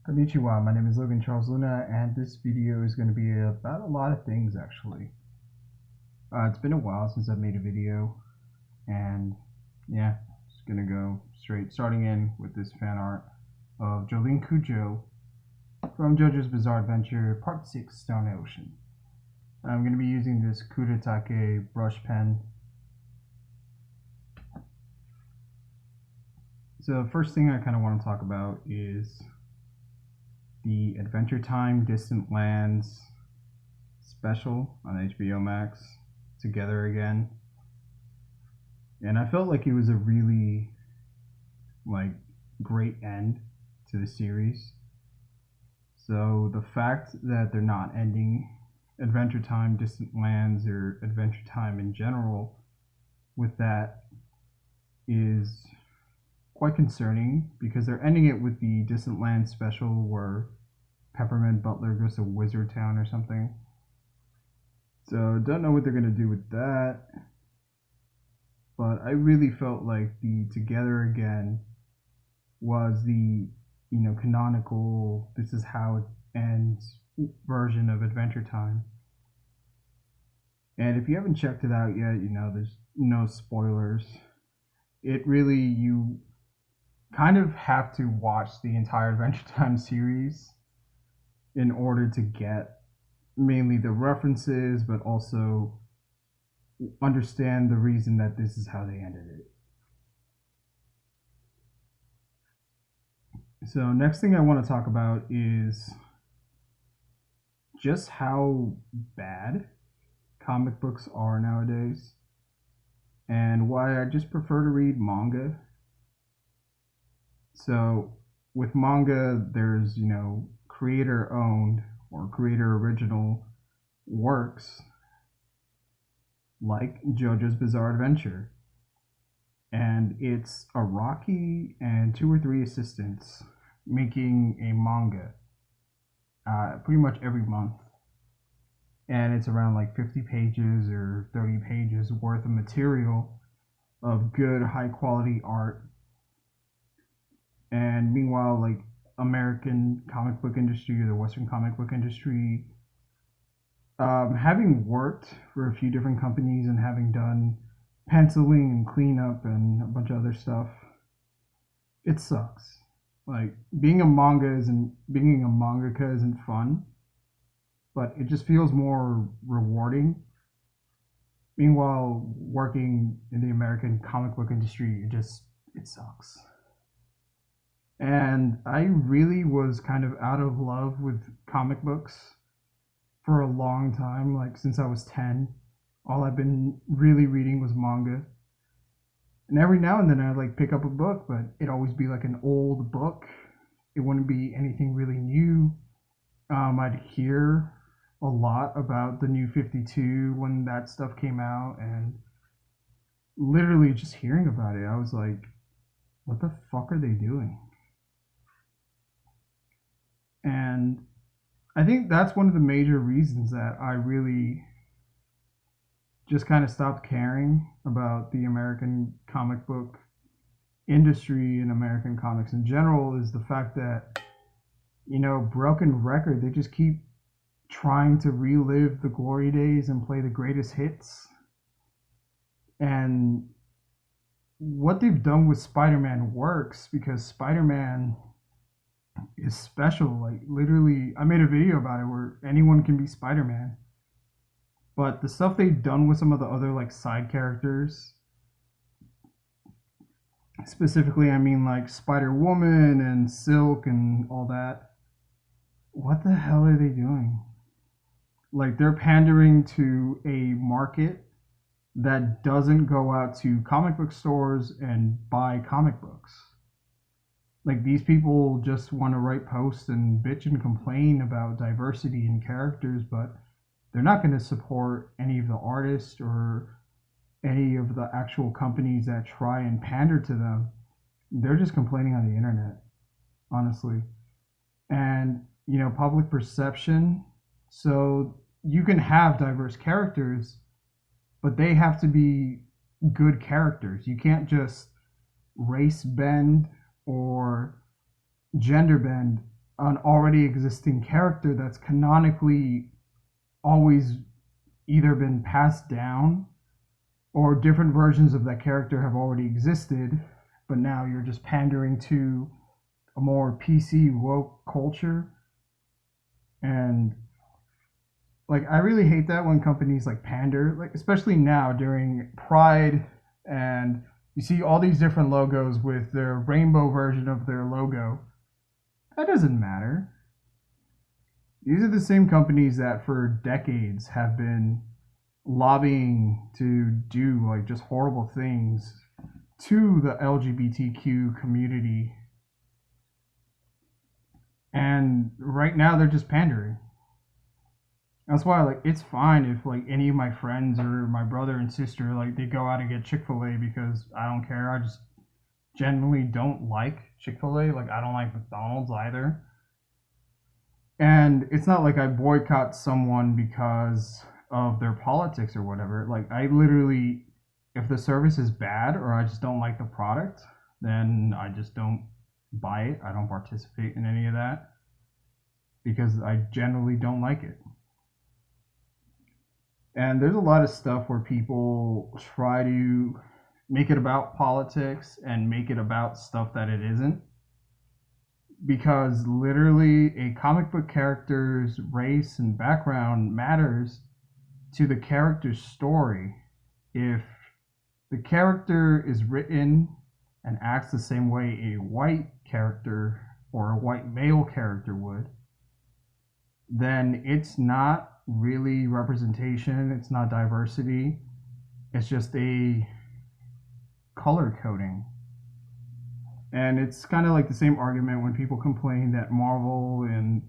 Konnichiwa, my name is Logan Charles Luna, and this video is going to be about a lot of things actually. It's been a while since I've made a video, and yeah, just gonna go straight, starting in with this fan art of Jolyne from JoJo's Bizarre Adventure Part 6 Stone Ocean. I'm going to be using this Kuretake brush pen. So the first thing I kind of want to talk about is the Adventure Time Distant Lands special on HBO Max, Together Again. And I felt like it was a really great end to the series. So the fact that they're not ending Adventure Time Distant Lands or Adventure Time in general with that is quite concerning, because they're ending it with the Distant Lands special where Peppermint Butler goes to Wizard Town or something. So don't know what they're gonna do with that, but I really felt like the Together Again was the canonical, this is how it ends version of Adventure Time. And if you haven't checked it out yet, there's no spoilers. It really, you kind of have to watch the entire Adventure Time series in order to get mainly the references, but also understand the reason that this is how they ended it. So next thing I want to talk about is just how bad comic books are nowadays, and why I just prefer to read manga. So with manga, there's, creator owned or creator original works like JoJo's Bizarre Adventure. And it's Araki and 2 or 3 assistants making a manga pretty much every month. And it's around 50 pages or 30 pages worth of material of good, high quality art. And meanwhile, American comic book industry or the Western comic book industry, having worked for a few different companies and having done penciling and cleanup and a bunch of other stuff, it sucks. Being a mangaka isn't fun, but it just feels more rewarding. Meanwhile, working in the American comic book industry, it sucks. And I really was kind of out of love with comic books for a long time. Since I was 10, all I've been really reading was manga. And every now and then I'd pick up a book, but it'd always be an old book. It wouldn't be anything really new. I'd hear a lot about the New 52 when that stuff came out, and literally just hearing about it, I was like, what the fuck are they doing? And I think that's one of the major reasons that I really just kind of stopped caring about the American comic book industry and American comics in general, is the fact that, broken record, they just keep trying to relive the glory days and play the greatest hits. And what they've done with Spider-Man works, because Spider-Man is special. Literally, I made a video about it where anyone can be Spider-Man. But the stuff they've done with some of the other side characters, specifically, I mean Spider-Woman and Silk and all that, what the hell are they doing? They're pandering to a market that doesn't go out to comic book stores and buy comic books. These people just want to write posts and bitch and complain about diversity in characters, but they're not going to support any of the artists or any of the actual companies that try and pander to them. They're just complaining on the internet, honestly. And, public perception. So you can have diverse characters, but they have to be good characters. You can't just race bend or gender bend an already existing character that's canonically always either been passed down or different versions of that character have already existed, but now you're just pandering to a more PC woke culture. And like, I really hate that when companies like pander, like especially now during Pride, and you see all these different logos with their rainbow version of their logo. That doesn't matter. These are the same companies that for decades have been lobbying to do like just horrible things to the LGBTQ community. And right now they're just pandering. That's why like it's fine if like any of my friends or my brother and sister like they go out and get Chick-fil-A, because I don't care. I just generally don't like Chick-fil-A. Like I don't like McDonald's either. And it's not like I boycott someone because of their politics or whatever. Like I literally, if the service is bad or I just don't like the product, then I just don't buy it. I don't participate in any of that because I generally don't like it. And there's a lot of stuff where people try to make it about politics and make it about stuff that it isn't, because literally a comic book character's race and background matters to the character's story. If the character is written and acts the same way a white character or a white male character would, then it's not really representation, it's not diversity, it's just a color coding. And it's kind of like the same argument when people complain that Marvel and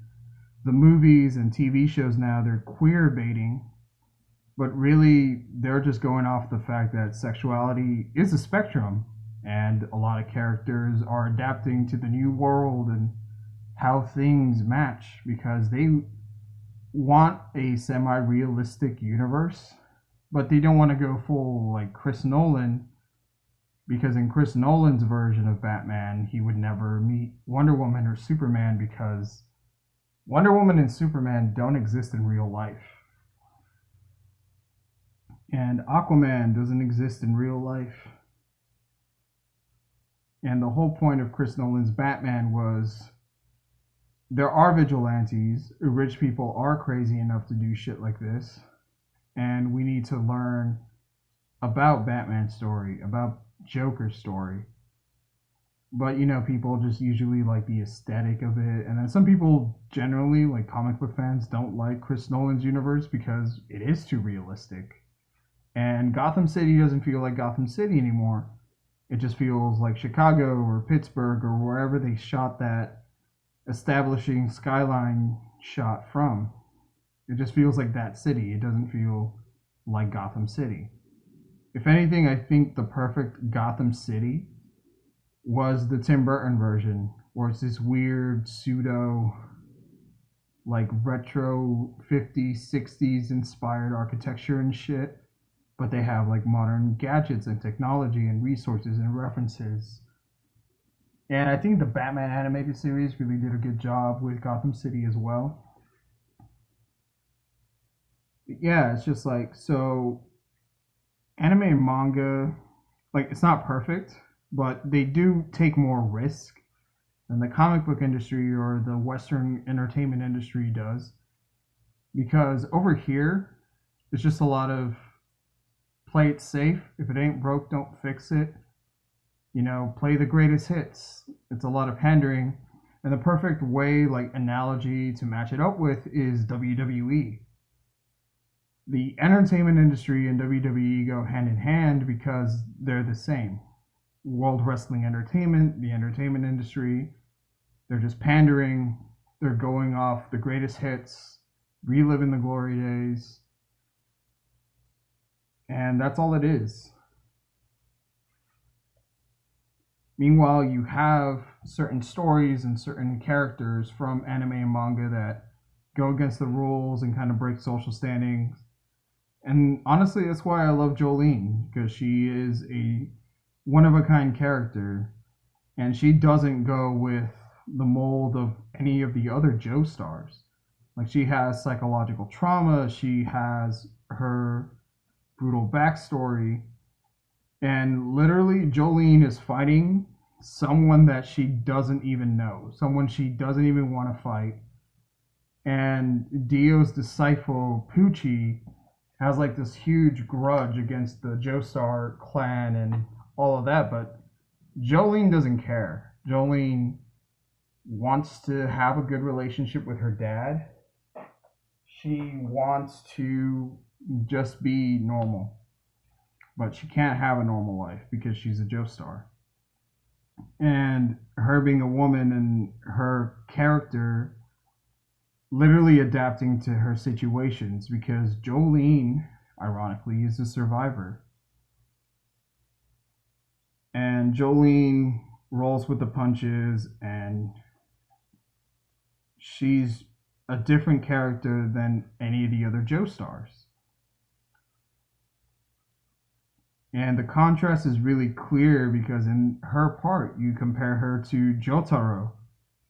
the movies and TV shows now, they're queer baiting, but really they're just going off the fact that sexuality is a spectrum and a lot of characters are adapting to the new world and how things match, because they want a semi-realistic universe, but they don't want to go full like Chris Nolan, because in Chris Nolan's version of Batman, he would never meet Wonder Woman or Superman, because Wonder Woman and Superman don't exist in real life. And Aquaman doesn't exist in real life. And the whole point of Chris Nolan's Batman was there are vigilantes, rich people are crazy enough to do shit like this, and we need to learn about Batman's story, about Joker's story. But you know, people just usually like the aesthetic of it, and then some people generally, like comic book fans, don't like Chris Nolan's universe because it is too realistic. And Gotham City doesn't feel like Gotham City anymore. It just feels like Chicago or Pittsburgh or wherever they shot that establishing skyline shot from. It just feels like that city. It doesn't feel like Gotham City. If anything, I think the perfect Gotham City was the Tim Burton version, where it's this weird pseudo like retro 50s 60s inspired architecture and shit, but they have like modern gadgets and technology and resources and references. And I think the Batman animated series really did a good job with Gotham City as well. Yeah, it's just like, so anime and manga, like it's not perfect, but they do take more risk than the comic book industry or the Western entertainment industry does. Because over here, it's just a lot of play it safe. If it ain't broke, don't fix it. You know, play the greatest hits. It's a lot of pandering. And the perfect way, like analogy to match it up with is WWE. The entertainment industry and WWE go hand in hand because they're the same. World Wrestling Entertainment, the entertainment industry, they're just pandering. They're going off the greatest hits, reliving the glory days. And that's all it is. Meanwhile, you have certain stories and certain characters from anime and manga that go against the rules and kind of break social standings. And honestly, that's why I love Jolyne, because she is a one of a kind character, and she doesn't go with the mold of any of the other Joe stars. Like, she has psychological trauma, she has her brutal backstory, and literally Jolyne is fighting someone that she doesn't even know, someone she doesn't even want to fight. And Dio's disciple Poochie has like this huge grudge against the Joestar clan and all of that, but Jolyne doesn't care. Jolyne wants to have a good relationship with her dad. She wants to just be normal, but she can't have a normal life because she's a Joestar. And her being a woman and her character literally adapting to her situations, because Jolyne, ironically, is a survivor. And Jolyne rolls with the punches, and she's a different character than any of the other Joestars. And the contrast is really clear because in her part, you compare her to Jotaro.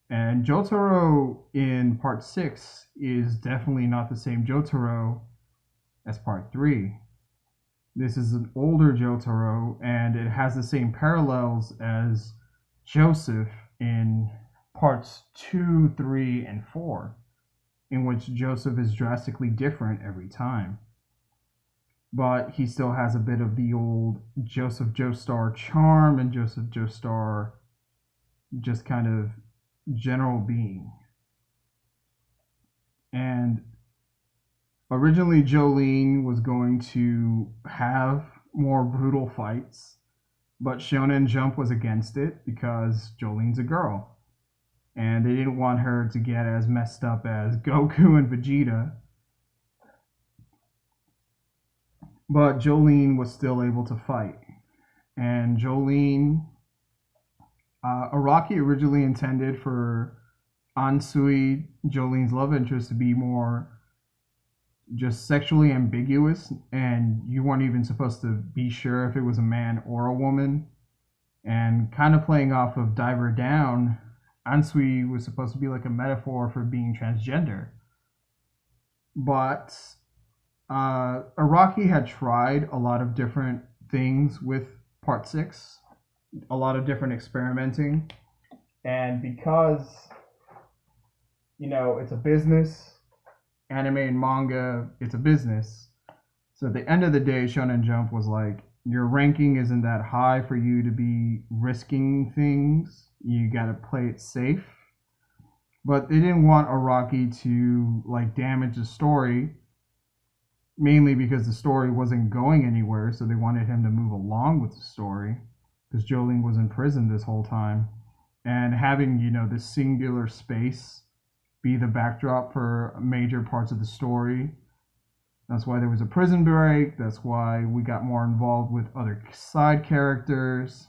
And Jotaro in part 6 is definitely not the same Jotaro as part 3. This is an older Jotaro, and it has the same parallels as Joseph in parts 2, 3, and 4, in which Joseph is drastically different every time. But he still has a bit of the old Joseph Joestar charm and Joseph Joestar just kind of general being. And originally Jolyne was going to have more brutal fights, but Shonen Jump was against it because Jolyne's a girl. And they didn't want her to get as messed up as Goku and Vegeta. But Jolyne was still able to fight. And Jolyne, Araki originally intended for Ansui, Jolyne's love interest, to be more just sexually ambiguous, and you weren't even supposed to be sure if it was a man or a woman. And kind of playing off of Diver Down, Ansui was supposed to be like a metaphor for being transgender. But Araki had tried a lot of different things with part 6, a lot of different experimenting. And because, it's a business, anime and manga, it's a business. So at the end of the day, Shonen Jump was like, your ranking isn't that high for you to be risking things. You gotta play it safe. But they didn't want Araki to like damage the story, mainly because the story wasn't going anywhere, so they wanted him to move along with the story, because Jolyne was in prison this whole time. And having, this singular space be the backdrop for major parts of the story. That's why there was a prison break. That's why we got more involved with other side characters.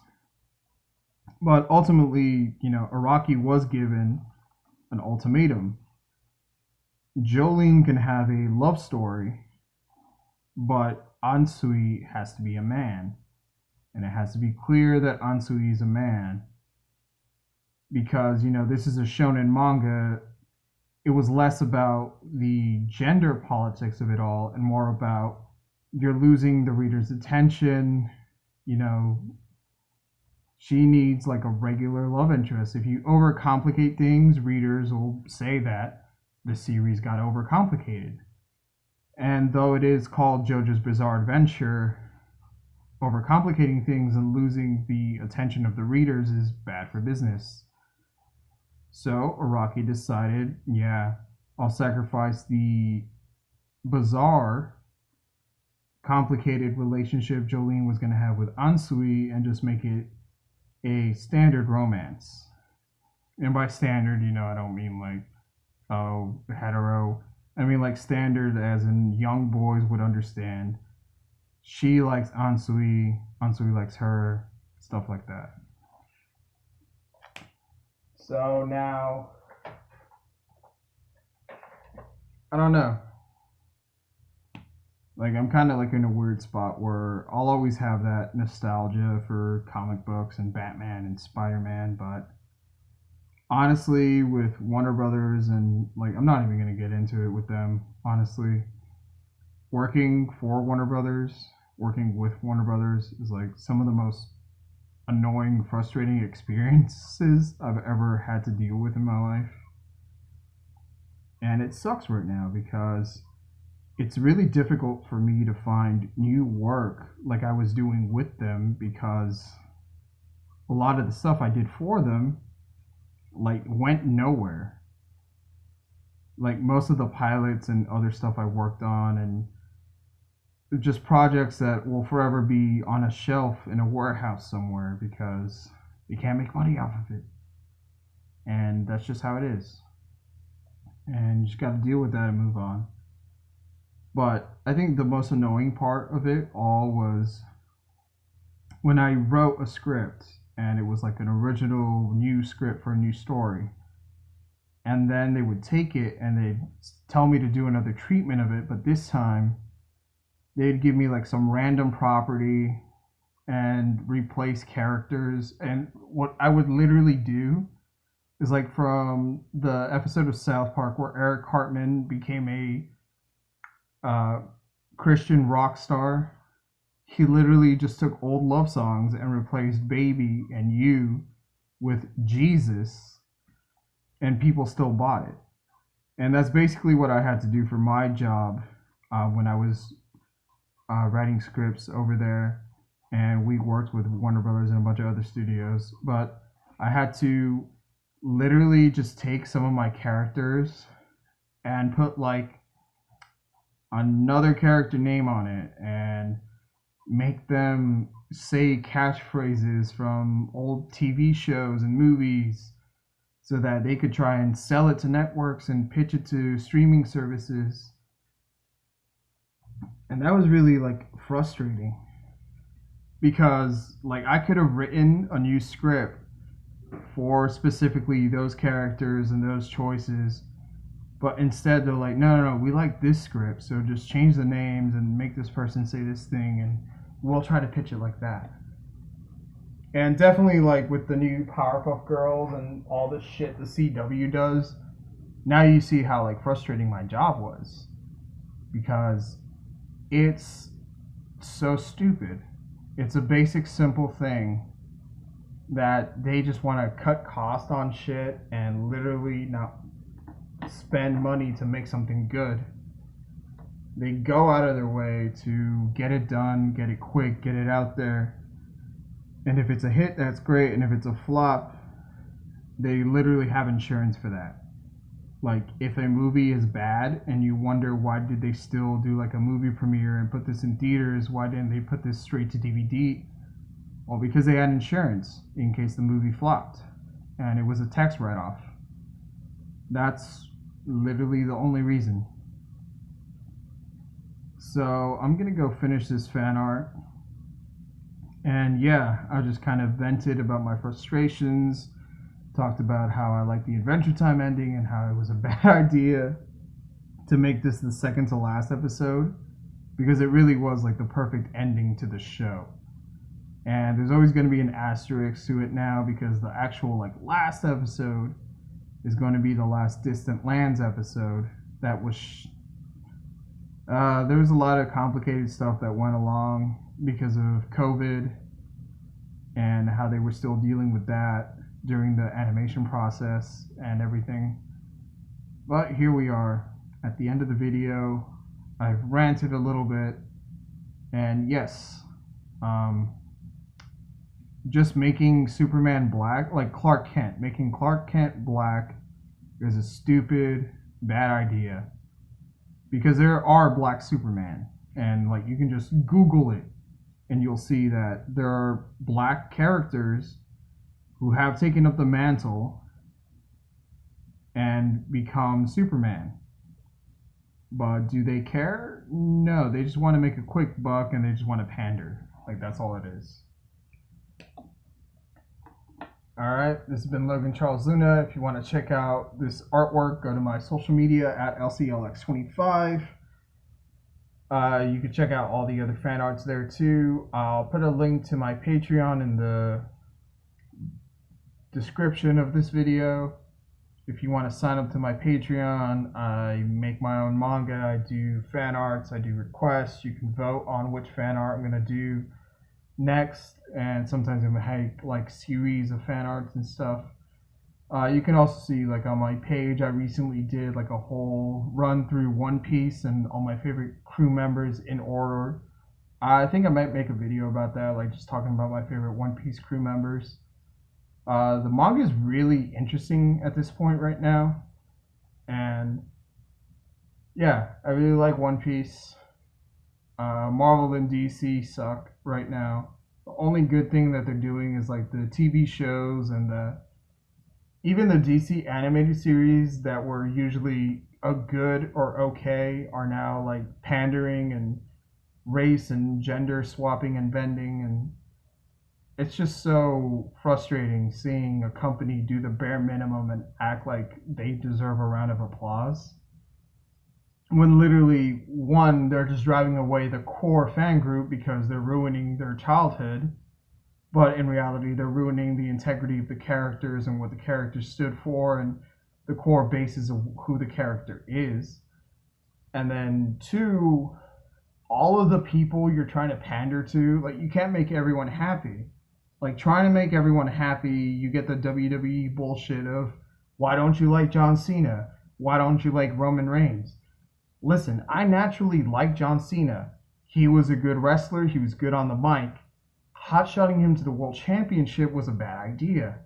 But ultimately, Araki was given an ultimatum. Jolyne can have a love story, but Ansui has to be a man. And it has to be clear that Ansui is a man. Because, this is a shonen manga. It was less about the gender politics of it all and more about you're losing the reader's attention. She needs like a regular love interest. If you overcomplicate things, readers will say that the series got overcomplicated. And though it is called JoJo's Bizarre Adventure, overcomplicating things and losing the attention of the readers is bad for business. So Araki decided, I'll sacrifice the bizarre, complicated relationship Jolyne was going to have with Ansui and just make it a standard romance. And by standard, I don't mean like, hetero. I mean like standard as in young boys would understand. She likes Ansui, Ansui likes her, stuff like that. So now, I don't know. Like, I'm kind of like in a weird spot where I'll always have that nostalgia for comic books and Batman and Spider-Man, but honestly, with Warner Brothers, and like, I'm not even gonna get into it with them. Honestly, working for Warner Brothers, working with Warner Brothers is like some of the most annoying, frustrating experiences I've ever had to deal with in my life. And it sucks right now because it's really difficult for me to find new work like I was doing with them, because a lot of the stuff I did for them like went nowhere. Like most of the pilots and other stuff I worked on, and just projects that will forever be on a shelf in a warehouse somewhere because they can't make money off of it. And that's just how it is. And you just got to deal with that and move on. But I think the most annoying part of it all was when I wrote a script and it was like an original new script for a new story. And then they would take it and they'd tell me to do another treatment of it, but this time they'd give me like some random property and replace characters. And what I would literally do is, like, from the episode of South Park where Eric Cartman became a Christian rock star, he literally just took old love songs and replaced Baby and You with Jesus, and people still bought it. And that's basically what I had to do for my job when I was writing scripts over there. And we worked with Warner Brothers and a bunch of other studios. But I had to literally just take some of my characters and put like another character name on it and make them say catchphrases from old TV shows and movies so that they could try and sell it to networks and pitch it to streaming services. And that was really like frustrating because like I could have written a new script for specifically those characters and those choices, but instead they're like, no, we like this script, so just change the names and make this person say this thing and we'll try to pitch it like that. And definitely, like, with the new Powerpuff Girls and all this shit the CW does, now you see how like frustrating my job was, because it's so stupid. It's a basic simple thing that they just want to cut cost on shit and literally not spend money to make something good. They go out of their way to get it done, get it quick, get it out there. And if it's a hit, that's great. And if it's a flop, they literally have insurance for that. Like, if a movie is bad and you wonder why did they still do like a movie premiere and put this in theaters, why didn't they put this straight to DVD? Well, because they had insurance in case the movie flopped and it was a tax write-off. That's literally the only reason. So I'm gonna go finish this fan art. And yeah, I just kind of vented about my frustrations, talked about how I like the Adventure Time ending and how it was a bad idea to make this the second to last episode, because it really was like the perfect ending to the show. And there's always going to be an asterisk to it now, because the actual like last episode is going to be the last Distant Lands episode. That was there was a lot of complicated stuff that went along because of COVID and how they were still dealing with that during the animation process and everything. But here we are at the end of the video. I've ranted a little bit, and yes, just making Superman black, like Clark Kent, making Clark Kent black is a stupid, bad idea, because there are black Superman, and like you can just Google it and you'll see that there are black characters who have taken up the mantle and become Superman. But do they care? No, they just want to make a quick buck and they just want to pander. Like, that's all it is. Alright, this has been Logan Charles Luna. If you want to check out this artwork, go to my social media at LCLX25. You can check out all the other fan arts there too. I'll put a link to my Patreon in the description of this video. If you want to sign up to my Patreon, I make my own manga, I do fan arts, I do requests. You can vote on which fan art I'm going to do next, and sometimes I'm going to make like series of fan arts and stuff. You can also see like on my page, I recently did like a whole run through One Piece and all my favorite crew members in order. I think I might make a video about that, like just talking about my favorite One Piece crew members. The manga is really interesting at this point right now, and yeah, I really like One Piece. Marvel and DC suck right now. The only good thing that they're doing is like the TV shows and even the DC animated series that were usually a good or okay are now like pandering and race and gender swapping and bending, and it's just so frustrating seeing a company do the bare minimum and act like they deserve a round of applause when literally one, they're just driving away the core fan group because they're ruining their childhood, but in reality they're ruining the integrity of the characters and what the characters stood for and the core basis of who the character is. And then two, all of the people you're trying to pander to, like you can't make everyone happy. Like trying to make everyone happy, you get the WWE bullshit of why don't you like John Cena? Why don't you like Roman Reigns? Listen, I naturally like John Cena. He was a good wrestler, he was good on the mic. Hot-shotting him to the World Championship was a bad idea.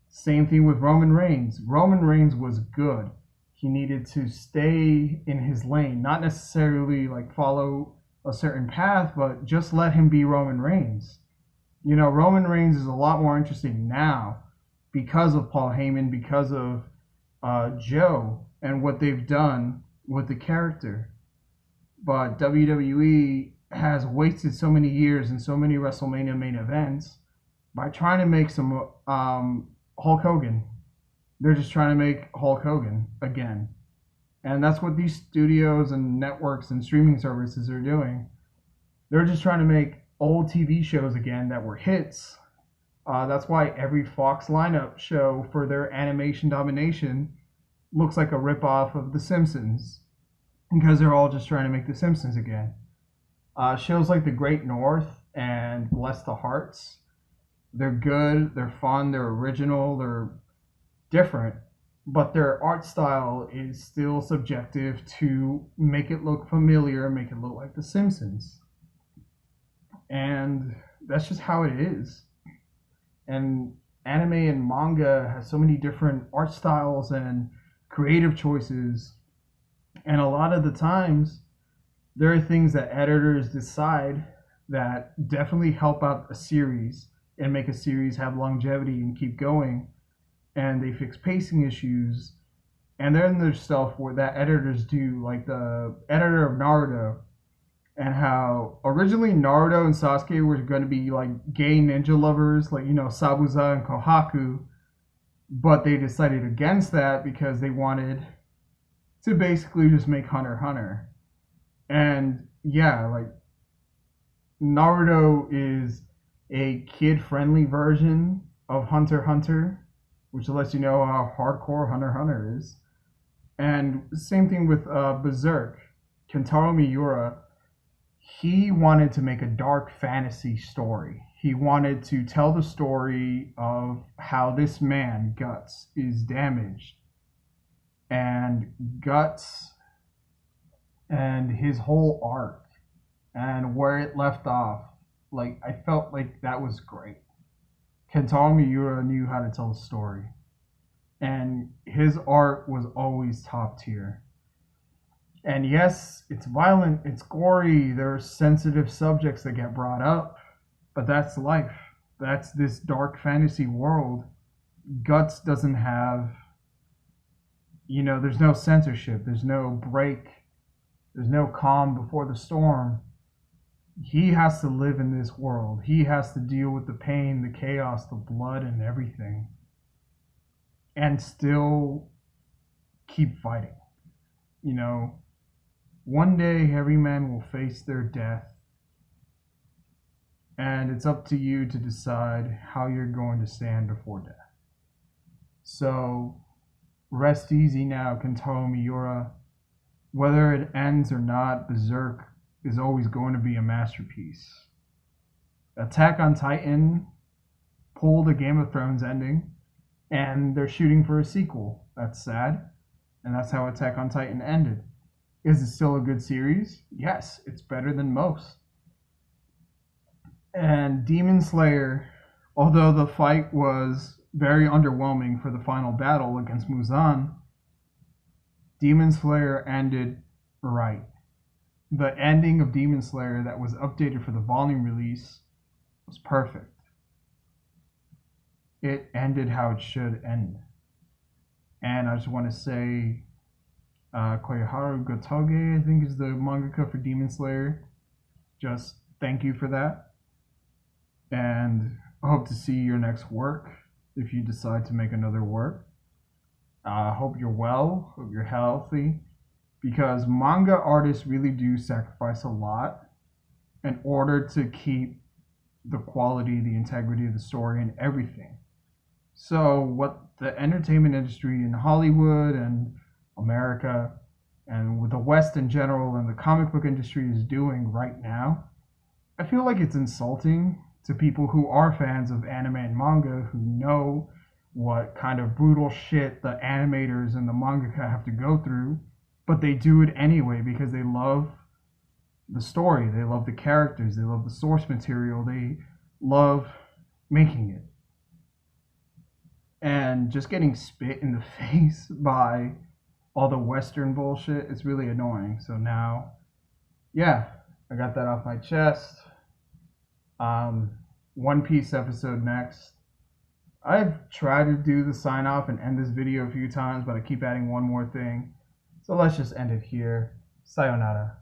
Same thing with Roman Reigns. Roman Reigns was good. He needed to stay in his lane, not necessarily like follow a certain path, but just let him be Roman Reigns. You know, Roman Reigns is a lot more interesting now because of Paul Heyman, because of Joe, and what they've done with the character. But WWE has wasted so many years and so many WrestleMania main events by trying to make some Hulk Hogan. They're just trying to make Hulk Hogan again. And that's what these studios and networks and streaming services are doing. They're just trying to make old TV shows again that were hits. That's why every Fox lineup show for their animation domination looks like a ripoff of The Simpsons, because they're all just trying to make The Simpsons again. Shows like The Great North and Bless the Hearts, they're good, they're fun, they're original, they're different, but their art style is still subjective to make it look familiar, make it look like The Simpsons. And that's just how it is. And anime and manga has so many different art styles and creative choices, and a lot of the times there are things that editors decide that definitely help out a series and make a series have longevity and keep going, and they fix pacing issues. And then there's stuff where that editors do, like the editor of Naruto, and how originally Naruto and Sasuke were going to be like gay ninja lovers, like, you know, Sabuza and Kohaku, but they decided against that because they wanted to basically just make Hunter x Hunter. And yeah, like Naruto is a kid-friendly version of Hunter x Hunter, which lets you know how hardcore Hunter x Hunter is. And same thing with Berserk. Kentaro Miura, he wanted to make a dark fantasy story. He wanted to tell the story of how this man, Guts, is damaged. And Guts and his whole arc and where it left off, like, I felt like that was great. Kentaro Miura knew how to tell a story. And his art was always top tier. And yes, it's violent, it's gory, there's sensitive subjects that get brought up, but that's life. That's this dark fantasy world. Guts doesn't have, you know, there's no censorship, there's no break, there's no calm before the storm. He has to live in this world. He has to deal with the pain, the chaos, the blood, and everything, and still keep fighting. You know, one day every man will face their death, and it's up to you to decide how you're going to stand before death. So Rest easy now, Kentaro Miura. Whether it ends or not, Berserk is always going to be a masterpiece. Attack on Titan pulled a Game of Thrones ending, and they're shooting for a sequel. That's sad, and that's how Attack on Titan ended. Is it still a good series? Yes, it's better than most. And Demon Slayer, although the fight was very underwhelming for the final battle against Muzan, Demon Slayer ended right. The ending of Demon Slayer that was updated for the volume release was perfect. It ended how it should end. And I just want to say, Koyoharu Gotoge, I think, is the mangaka for Demon Slayer. Just thank you for that. And I hope to see your next work if you decide to make another work. I hope you're well, hope you're healthy, because manga artists really do sacrifice a lot in order to keep the quality, the integrity of the story, and everything. So, what the entertainment industry in Hollywood and America and with the West in general and the comic book industry is doing right now, I feel like it's insulting to people who are fans of anime and manga, who know what kind of brutal shit the animators and the mangaka have to go through, but they do it anyway because they love the story, they love the characters, they love the source material, they love making it. And just getting spit in the face by all the Western bullshit is really annoying. So now, yeah, I got that off my chest. One Piece episode next. I've tried to do the sign off and end this video a few times, but I keep adding one more thing. So let's just end it here. Sayonara.